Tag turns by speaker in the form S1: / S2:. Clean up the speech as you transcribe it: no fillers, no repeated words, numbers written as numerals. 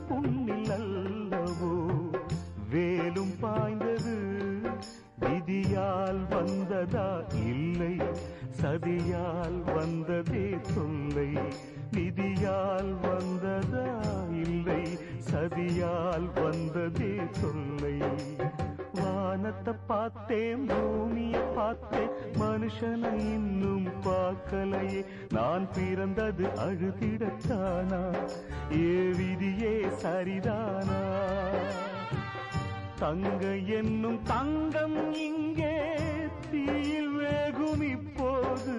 S1: புண்ணில் அல்லவோ வேலும் பாய்ந்தது. விதியால் வந்ததா இல்லை, சதியால் வந்ததே தொல்லை. விதியால் வந்ததா இல்லை, சதியால் வந்ததே தொல்லை. வானத்தை பார்த்தேன், பூமியை பார்த்தேன், மனுஷனை இன்னும் பார்க்கலையே. நான் பிறந்தது அழுதிடத்தானா, ஏ விதியே சரிதானா? தங்க என்னும் தங்கம் இங்கே தீயில் வேகும் இப்போது.